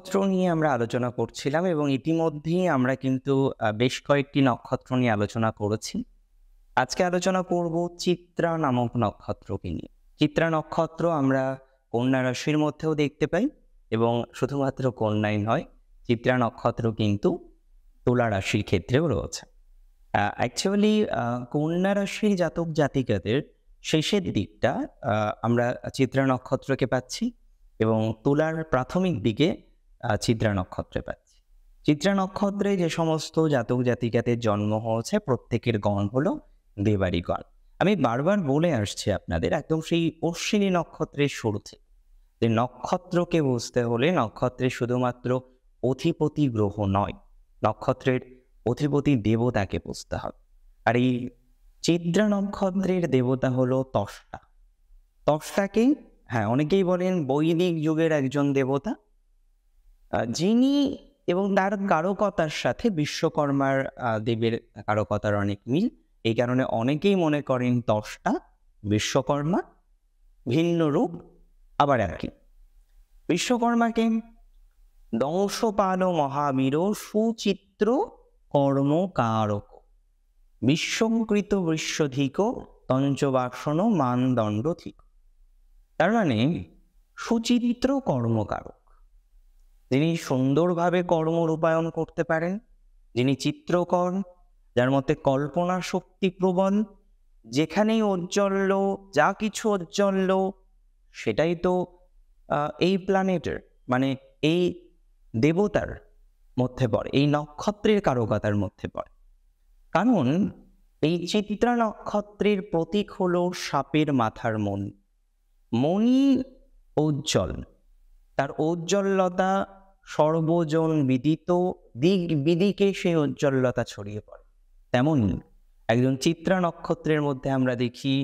নক্ষত্র নিয়ে আমরা আলোচনা করছিলাম এবং ইতিমধ্যেই আমরা কিন্তু বেশ কয়েকটি নক্ষত্র নিয়ে আলোচনা করেছি। আজকে আলোচনা করব চিত্রা নামক নক্ষত্রকে নিয়ে। চিত্রা নক্ষত্র আমরা কন্যা রাশির মধ্যেও দেখতে পাই এবং শুধুমাত্র কন্যাই নয়, চিত্রা নক্ষত্র কিন্তু তুলা রাশির ক্ষেত্রেও রয়েছে। অ্যাকচুয়ালি কন্যা রাশির জাতক জাতিকাদের শেষের দিকটা আমরা চিত্রা নক্ষত্রকে পাচ্ছি এবং তুলার প্রাথমিক দিকে চিত্রা নক্ষত্রে পাচ্ছি। চিত্রা নক্ষত্রে যে সমস্ত জাতক জাতিকাদের জন্ম হয়েছে প্রত্যেকের গণ হলো দেবারি গণ। আমি বারবার বলে আসছি আপনাদের একদম সেই অশ্বিনী নক্ষত্রের শুরুতে যে নক্ষত্রকে বুঝতে হলে নক্ষত্রের শুধুমাত্র অধিপতি গ্রহ নয়, নক্ষত্রের অধিপতি দেবতাকে বুঝতে হবে। আর এই চিত্রা নক্ষত্রের দেবতা হলো ত্বষ্টা। ত্বষ্টাকে অনেকেই বলেন বৈদিক যুগের একজন দেবতা, যিনি এবং তার কারকতার সাথে বিশ্বকর্মার দেবের কারকতার অনেক মিল। এই কারণে অনেকেই মনে করেন ত্বষ্টা বিশ্বকর্মা ভিন্ন রূপ। আবার একই বিশ্বকর্মাকে দংশপাল মহাবীর সুচিত্র কর্মকারক বিশ্বকৃত বিশ্বধিক তঞ্চবাসন মানদণ্ড ঠিক। তার মানে সুচিত্র কর্মকারক, যিনি সুন্দরভাবে কর্ম রূপায়ণ করতে পারেন, যিনি চিত্রকর, যার মধ্যে কল্পনা শক্তি প্রবল, যেখানেই ঔজ্জ্বল্য, যা কিছু ঔজ্জ্বল্য সেটাই তো এই প্ল্যানেটের মানে এই দেবতার মধ্যে পড়ে, এই নক্ষত্রের কারকতার মধ্যে পড়ে। কারণ এই চিত্রা নক্ষত্রের প্রতীক হলো সাপের মাথার মণি। মণি ঔজ্জ্বল, তার ঔজ্জ্বল্যতা সর্বজন বিদিত, দিক বিদিকে সেই ঔজ্জ্বল্যতা ছড়িয়ে পড়ে। তেমন একজন চিত্রা নক্ষত্রের মধ্যে আমরা দেখি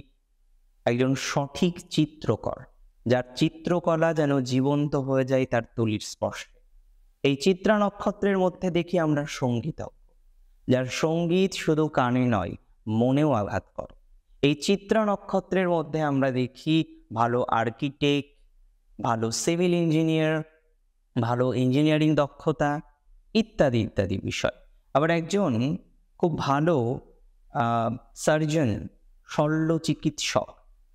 একজন সঠিক চিত্রকর, যার চিত্রকলা যেন জীবন্ত হয়ে যায় তার তুলির স্পর্শে। এই চিত্রা নক্ষত্রের মধ্যে দেখি আমরা সঙ্গীতজ্ঞ, যার সঙ্গীত শুধু কানে নয় মনেও আঘাত করে। এই চিত্রা নক্ষত্রের মধ্যে আমরা দেখি ভালো আর্কিটেক্ট, ভালো সিভিল ইঞ্জিনিয়ার, ভালো ইঞ্জিনিয়ারিং দক্ষতা ইত্যাদি ইত্যাদি বিষয়। আবার একজন খুব ভালো সার্জন, শল্য চিকিৎসক,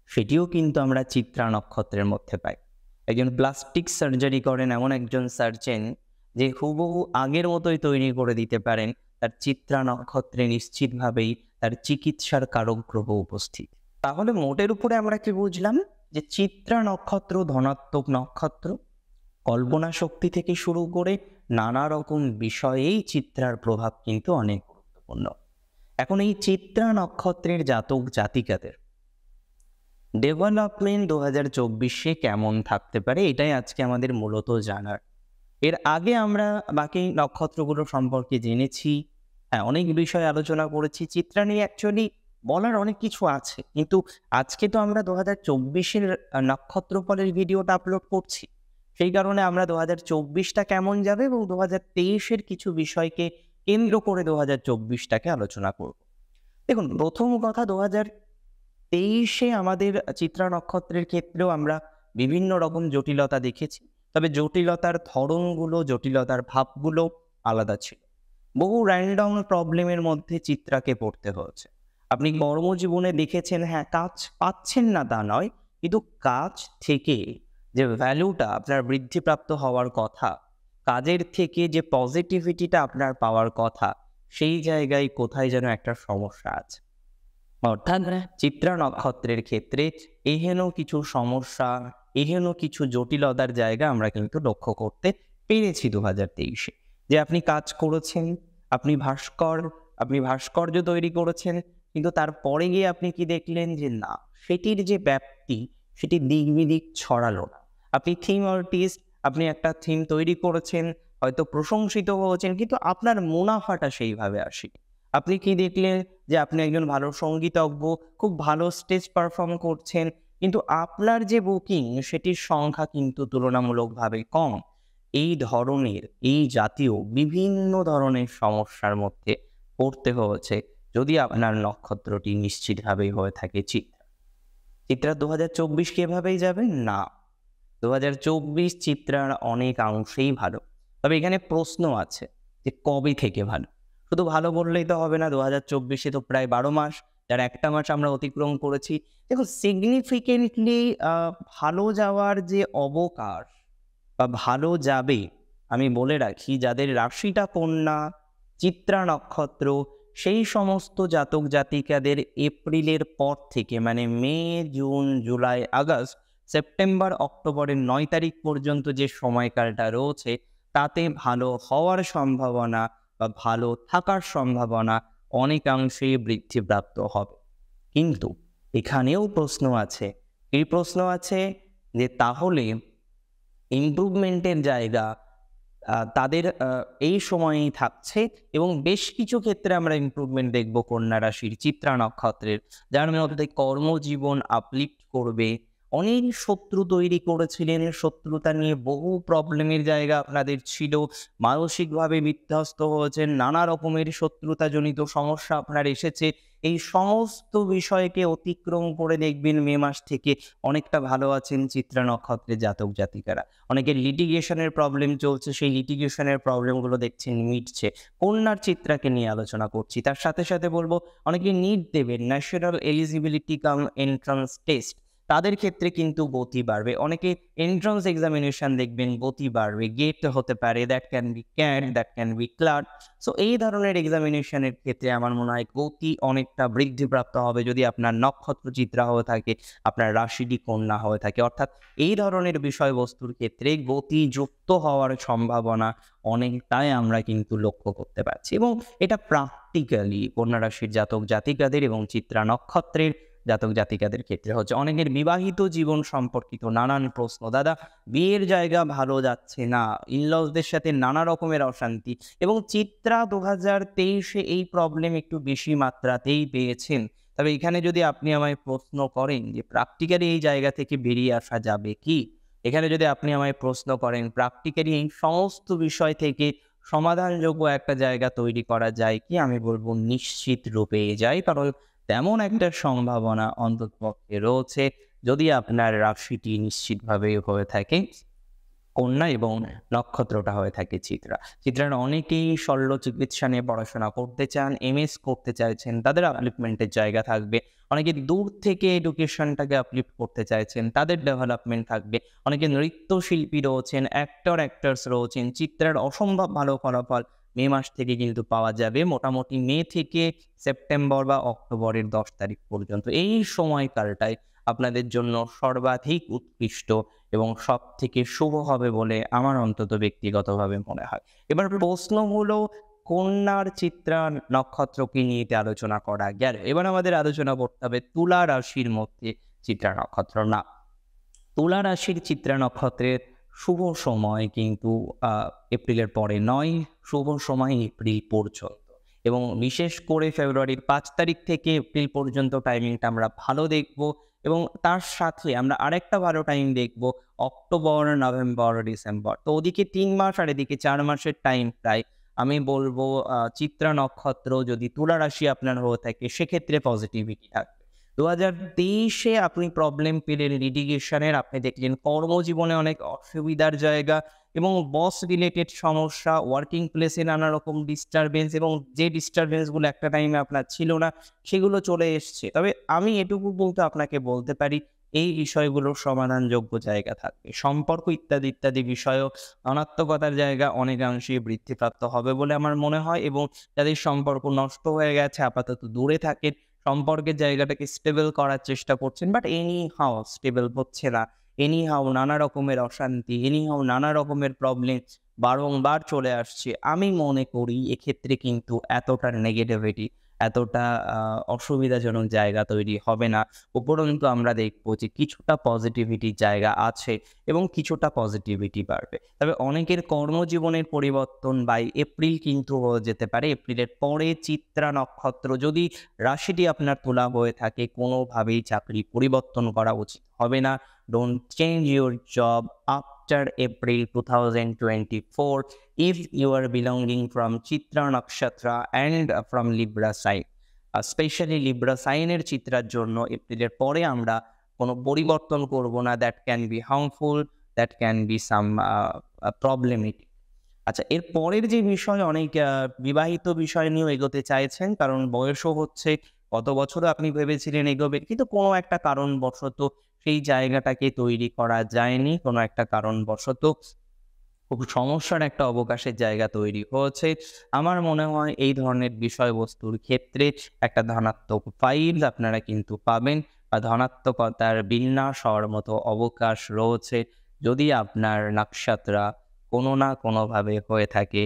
সেটিও কিন্তু আমরা চিত্রা নক্ষত্রের মধ্যে পাই। একজন প্লাস্টিক সার্জারি করেন এমন একজন সার্জন যে হুবহু আগের মতোই তৈরি করে দিতে পারেন, তার চিত্রা নক্ষত্রে নিশ্চিতভাবেই তার চিকিৎসার কারক গ্রহ উপস্থিত। তাহলে মোটের উপরে আমরা কি বুঝলাম? যে চিত্রা নক্ষত্র ধনাত্মক নক্ষত্র, কল্পনা শক্তি থেকে শুরু করে নানা রকম বিষয়েই চিত্রার প্রভাব কিন্তু অনেক গুরুত্বপূর্ণ। এখন এই চিত্রা নক্ষত্রের জাতক জাতিকাদের ডেভেলপমেন্ট 2024-এ কেমন থাকতে পারে, এটাই আজকে আমাদের মূলত জানার। এর আগে আমরা বাকি নক্ষত্রগুলো সম্পর্কে জেনেছি, অনেক বিষয় আলোচনা করেছি। চিত্রা নিয়ে অ্যাকচুয়ালি বলার অনেক কিছু আছে, কিন্তু আজকে তো আমরা 2024-এর নক্ষত্রফলের ভিডিওটা আপলোড করছি। সেই কারণে আমরা 2024টা কেমন যাবে এবং 2023-এর কিছু বিষয়কে কেন্দ্র করে 2024টাকে আলোচনা করব। দেখুন, প্রথম কথা, 2023-এ আমাদের চিত্রা নক্ষত্রের ক্ষেত্রেও আমরা বিভিন্ন রকম জটিলতা দেখেছি, তবে জটিলতার ধরনগুলো, জটিলতার ভাবগুলো আলাদা ছিল। বহু র্যান্ডম প্রবলেমের মধ্যে চিত্রাকে পড়তে হয়েছে। আপনি কর্মজীবনে দেখেছেন, কাজ পাচ্ছেন না তা নয়, কিন্তু কাজ থেকে যে ভ্যালুটা আপনার বৃদ্ধিপ্রাপ্ত হওয়ার কথা, কাজের থেকে যে পজিটিভিটিটা আপনার পাওয়ার কথা, সেই জায়গায় কোথায় যেন একটা সমস্যা আছে। অর্থাৎ চিত্রা নক্ষত্রের ক্ষেত্রে এহেন কিছু সমস্যা, এহেন কিছু জটিলতার জায়গা আমরা কিন্তু লক্ষ্য করতে পেরেছি 2023-এ। যে আপনি কাজ করেছেন, আপনি ভাস্কর্য তৈরি করেছেন, কিন্তু তারপরে গিয়ে আপনি কি দেখলেন যে না, সেটির যে ব্যাপ্তি সেটি দিক বিদিক ছড়ালো না। আপনি থিম আর্টিস্ট, আপনি একটা থিম তৈরি করেছেন, হয়তো প্রশংসিত হয়েছেন, কিন্তু আপনার মুনাফাটা সেইভাবে আসেনি। আপনি কি দেখলেন যে আপনি একজন ভালো সঙ্গীতজ্ঞ, খুব ভালো স্টেজ পারফর্ম করছেন, কিন্তু আপনার যে বুকিং সেটির সংখ্যা কিন্তু তুলনামূলকভাবে কম। এই ধরনের, এই জাতীয় বিভিন্ন ধরনের সমস্যার মধ্যে পড়তে হয়েছে যদি আপনার নক্ষত্রটি নিশ্চিতভাবেই হয়ে থাকে চিত্রা। চিত্রা 2024 কি এভাবেই যাবে? না, 2024 চিত্রার অনেক অংশেই ভালো। তবে এখানে প্রশ্ন আছে যে কবে থেকে ভালো। শুধু ভালো বললেই তো হবে না, 2024-এ তো প্রায় 12 মাস, যার একটা মাস আমরা অতিক্রম করেছি। দেখুন সিগনিফিকেন্টলি ভালো যাওয়ার যে অবকাশ বা ভালো যাবে, আমি বলে রাখি যাদের রাশিটা কন্যা, চিত্রা নক্ষত্র, সেই সমস্ত জাতক জাতিকাদের এপ্রিলের পর থেকে মানে মে, জুন, জুলাই, আগস্ট, সেপ্টেম্বর, অক্টোবরের 9 তারিখ পর্যন্ত যে সময়কালটা রয়েছে তাতে ভালো হওয়ার সম্ভাবনা বা ভালো থাকার সম্ভাবনা অনেকাংশেই বৃদ্ধিপ্রাপ্ত হবে। কিন্তু এখানেও প্রশ্ন আছে। এই প্রশ্ন আছে যে তাহলে ইমপ্রুভমেন্টের জায়গা তাদের এই সময়েই থাকছে এবং বেশ কিছু ক্ষেত্রে আমরা ইমপ্রুভমেন্ট দেখব কন্যা রাশির, চিত্রা নক্ষত্রের, যার মধ্যে কর্মজীবন আপলিফ্ট করবে। অনেক শত্রু তৈরি করেছিলেন, শত্রুতা নিয়ে বহু প্রবলেমের জায়গা আপনাদের ছিল, মানসিকভাবে বিধ্বস্ত হয়েছেন, নানা রকমের শত্রুতাজনিত সমস্যা আপনার এসেছে। এই সমস্ত বিষয়কে অতিক্রম করে দেখবেন মে মাস থেকে অনেকটা ভালো আছেন চিত্রা নক্ষত্রের জাতক জাতিকারা। অনেকের লিটিগেশনের প্রবলেম চলছে, সেই লিটিগেশনের প্রবলেমগুলো দেখছেন মিটছে। কন্যার চিত্রাকে নিয়ে আলোচনা করছি। তার সাথে সাথে বলবো অনেকে নিট দেবেন, ন্যাশনাল এলিজিবিলিটি কাম এন্ট্রান্স টেস্ট, তাদের ক্ষেত্রে কিন্তু গতি বাড়বে। অনেকে এন্ট্রান্স এক্সামিনেশন দেখবেন, গতি বাড়বে। গেট হতে পারে, that can be CAT, that can be clerk. So এই ধরনের এক্সামিনেশনের ক্ষেত্রে আমার মনে হয় গতি অনেকটা বৃদ্ধিপ্রাপ্ত হবে যদি আপনার নক্ষত্র চিত্রা হয়ে থাকে, আপনার রাশিটি কন্যা হয়ে থাকে। অর্থাৎ এই ধরনের বিষয়বস্তুর ক্ষেত্রে গতিযুক্ত হওয়ার সম্ভাবনা অনেকটাই আমরা কিন্তু লক্ষ্য করতে পারছি এবং এটা প্র্যাকটিক্যালি কন্যা রাশির জাতক জাতিকাদের এবং চিত্রা নক্ষত্রের জাতক জাতিকাদের ক্ষেত্রে হচ্ছে। অনেকের বিবাহিত জীবন সম্পর্কিত নানান প্রশ্ন, দাদা বিয়ের জায়গা ভালো যাচ্ছে না, ইনলসদের সাথে নানা রকমের অশান্তি, এবং চিত্রা 2023-এ এই প্রবলেম একটু বেশি মাত্রাতেই পেয়েছেন। তবে এখানে যদি আপনি আমায় প্রশ্ন করেন যে প্র্যাকটিক্যালি এই জায়গা থেকে বেরিয়ে আসা যাবে কি, এখানে যদি আপনি আমায় প্রশ্ন করেন প্র্যাকটিক্যালি এই সমস্ত বিষয় থেকে সমাধানযোগ্য একটা জায়গা তৈরি করা যায় কি, আমি বলবো নিশ্চিত রূপে যায়। কারণ তেমন একটা সম্ভাবনা অন্ততপক্ষে রয়েছে যদি আপনার রাশিটি নিশ্চিতভাবে হয়ে থাকে কন্যা এবং নক্ষত্রটা হয়ে থাকে চিত্রা। চিত্রার অনেকেই শল্য চিকিৎসা নিয়ে পড়াশোনা করতে চান, এমএস করতে চাইছেন, তাদের আপলিফমেন্টের জায়গা থাকবে। অনেকে দূর থেকে এডুকেশনটাকে আপলিফ্ট করতে চাইছেন, তাদের ডেভেলপমেন্ট থাকবে। অনেকে নৃত্যশিল্পী রয়েছেন, অ্যাক্টর্স রয়েছেন, চিত্রার অসম্ভব ভালো ফলাফল মে মাস থেকে কিন্তু পাওয়া যাবে। মোটামুটি মে থেকে সেপ্টেম্বর বা অক্টোবরের 10 তারিখ পর্যন্ত এই সময়কালটায় আপনাদের জন্য সর্বাধিক উৎকৃষ্ট এবং সব থেকে শুভ হবে বলে আমার অন্তত ব্যক্তিগতভাবে মনে হয়। এবার প্রশ্ন হলো কন্যার চিত্রা নক্ষত্রকে নিয়ে আলোচনা করা গেল, এবার আমাদের আলোচনা করতে হবে তুলা রাশির মধ্যে চিত্রা নক্ষত্র না। তুলা রাশির চিত্রা নক্ষত্রের শুভ সময় কিন্তু এপ্রিলের পরে নয়, শুভ সময় এপ্রিল পর্যন্ত, এবং বিশেষ করে ফেব্রুয়ারির 5 তারিখ থেকে এপ্রিল পর্যন্ত টাইমিংটা আমরা ভালো দেখব। এবং তার সাথে আমরা আরেকটা ভালো টাইম দেখব অক্টোবর, নভেম্বর, ডিসেম্বর। তো ওদিকে 3 মাস আর এদিকে 4 মাসের টাইম প্রায়। আমি বলবো চিত্রা নক্ষত্র যদি তুলা রাশি আপনার হয়ে থাকে সেক্ষেত্রে পজিটিভিটি থাকবে। 2023-এ আপনি প্রবলেম পেলেন লিটিগেশনের, আপনি দেখলেন কর্মজীবনে অনেক অসুবিধার জায়গা এবং বস রিলেটেড সমস্যা, ওয়ার্কিং প্লেসে নানা রকম ডিস্টারবেন্স, এবং যে ডিস্টারবেন্সগুলো একটা টাইমে আপনার ছিল না সেগুলো চলে এসছে। তবে আমি এটুকু বলতে আপনাকে বলতে পারি এই বিষয়গুলোর সমাধানযোগ্য জায়গা থাকবে। সম্পর্ক ইত্যাদি ইত্যাদি বিষয়ও ধনাত্মকতার জায়গা অনেকাংশেই বৃদ্ধিপ্রাপ্ত হবে বলে আমার মনে হয়, এবং যাদের সম্পর্ক নষ্ট হয়ে গেছে আপাতত দূরে থাকেন, সম্পর্কের জায়গাটাকে স্টেবল করার চেষ্টা করছেন, বাট এনি হাউ স্টেবল হচ্ছে না। এনি হাউ নানা রকমের অশান্তি, এনি হাউ নানা রকমের প্রবলেম বারংবার চলে আসছে। আমি মনে করি এক্ষেত্রে কিন্তু এতটা নেগেটিভিটি, এতটা অসুবিধাজনক জায়গা তৈরি হবে না। উপরন্তু আমরা দেখবো যে কিছুটা পজিটিভিটির জায়গা আছে এবং কিছুটা পজিটিভিটি বাড়বে। তবে অনেকের কর্মজীবনের পরিবর্তন বাই এপ্রিল কিন্তু হয়ে যেতে পারে। এপ্রিলের পরে চিত্রা নক্ষত্র যদি রাশিটি আপনার তোলা হয়ে থাকে, কোনোভাবেই চাকরি পরিবর্তন করা উচিত হবে না। Don't change your job after April 2024 if you are belonging from Chitra Nakshatra and from Libra sign. Specially Libra সাইনের চিত্রার জন্য এপ্রিলের পরে আমরা কোনো পরিবর্তন করব না। That can be harmful, that can be some problematic. আচ্ছা, এর পরের যে বিষয় অনেক বিবাহিত বিষয় নিয়েও এগোতে চাইছেন, কারণ বয়সও হচ্ছে। গত বছরও আপনি ভেবেছিলেন এগোবেন, কিন্তু কোনো একটা কারণবশত সেই জায়গাটাকে তৈরি করা যায়নি। কোনো একটা কারণবশত খুব সমস্যার একটা অবকাশের জায়গা তৈরি হয়েছে। আমার মনে হয় এই ধরনের বিষয়বস্তুর ক্ষেত্রে একটা ধনাত্মক ভাইবস আপনারা কিন্তু পাবেন, বা ধনাত্মকতার বিন্যাস হওয়ার মতো অবকাশ রয়েছে, যদি আপনার নক্ষত্রা কোনো না কোনোভাবে হয়ে থাকে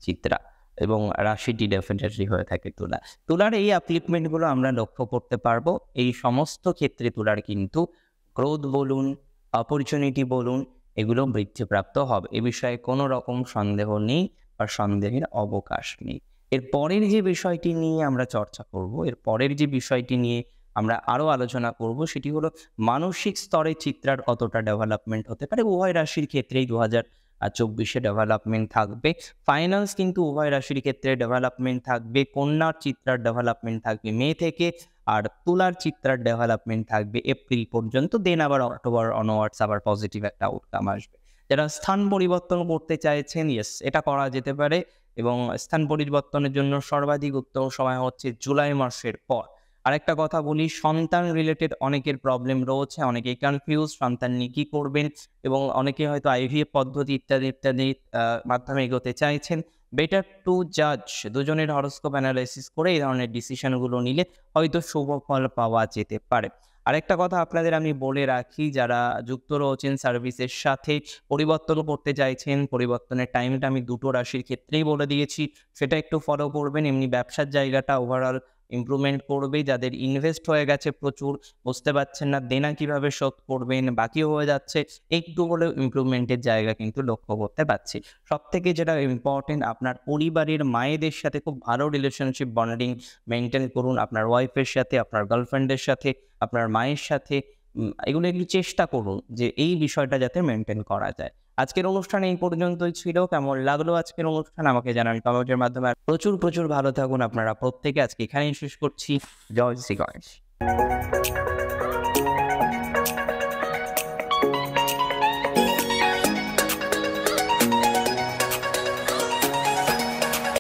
চিত্রা, এবং রাশিটি ডেফিনেটলি হয়ে থাকে তুলা। তুলার এই আপলিফমেন্ট গুলো আমরা লক্ষ্য করতে পারবো। এই সমস্ত ক্ষেত্রে তুলার কিন্তু গ্রোথ বলুন, অপরচুনিটি বলুন, এগুলো বৃদ্ধিপ্রাপ্ত হবে। এ বিষয়ে কোনো রকম সন্দেহ নেই বা সন্দেহের অবকাশ নেই। এর পরের যে বিষয়টি নিয়ে আমরা চর্চা করব, এর পরের যে বিষয়টি নিয়ে আমরা আরো আলোচনা করব, সেটি হলো মানসিক স্তরে চিত্রার কতটা ডেভেলপমেন্ট হতে পারে। উভয় রাশির ক্ষেত্রেই 2024 ডেভেলপমেন্ট থাকবে। ফাইন্যান্স কিন্তু উভয় রাশির ক্ষেত্রে ডেভেলপমেন্ট থাকবে। কন্যার চিত্রার ডেভেলপমেন্ট থাকবে মে থেকে, আর তুলার চিত্রার ডেভেলপমেন্ট থাকবে এপ্রিল পর্যন্ত। দেন আবার অক্টোবর অনওয়ার্ডস আবার পজিটিভ একটা আউটকাম আসবে। যারা স্থান পরিবর্তন করতে চাইছেন, ইয়েস, এটা করা যেতে পারে, এবং স্থান পরিবর্তনের জন্য সর্বাধিক উত্তম সময় হচ্ছে জুলাই মাসের পর। আরেকটা কথা বলি, সন্তান রিলেটেড অনেকের প্রবলেম রয়েছে, অনেকেই কনফিউজ সন্তান নিয়ে কি করবেন, এবং অনেকে হয়তো আইভিএফ পদ্ধতি ইত্যাদি ইত্যাদি মাধ্যমে এগোতে চাইছেন। বেটার টু জাজ, দুজনের হরোস্কোপ অ্যানালাইসিস করে এই ধরনের ডিসিশনগুলো নিলে হয়তো শুভ ফল পাওয়া যেতে পারে। আরেকটা কথা আপনাদের আমি বলে রাখি, যারা যুক্ত রয়েছেন সার্ভিসের সাথে, পরিবর্তন করতে চাইছেন, পরিবর্তনের টাইমটা আমি দুটো রাশির ক্ষেত্রেই বলে দিয়েছি, সেটা একটু ফলো করবেন। এমনি ব্যবসার জায়গাটা ওভারঅল ইমপ্রুভমেন্ট করবে। যাদের ইনভেস্ট হয়ে গেছে প্রচুর, বুঝতে পারছেন না দেনা কিভাবে শোধ করবেন, বাকি হয়ে যাচ্ছে, একটু হলেও ইমপ্রুভমেন্টের জায়গা কিন্তু লক্ষ্য করতে পারছি। সবথেকে যেটা ইম্পর্টেন্ট, আপনার পরিবারের মায়েদের সাথে খুব ভালো রিলেশনশিপ বন্ডিং মেনটেন করুন, আপনার ওয়াইফের সাথে, আপনার গার্লফ্রেন্ডের সাথে, আপনার মায়ের সাথে। এগুলো একটু চেষ্টা করুন যে এই বিষয়টা যাতে মেনটেন করা যায়। আজকের অনুষ্ঠান এই পর্যন্তই ছিল। কেমন লাগলো আজকের অনুষ্ঠান আমাকে জানান কমেন্টের মাধ্যমে। আর প্রচুর প্রচুর ভালো থাকুন আপনারা প্রত্যেকে। আজকে এখানেই শেষ করছি। জয় শ্রী গণেশ।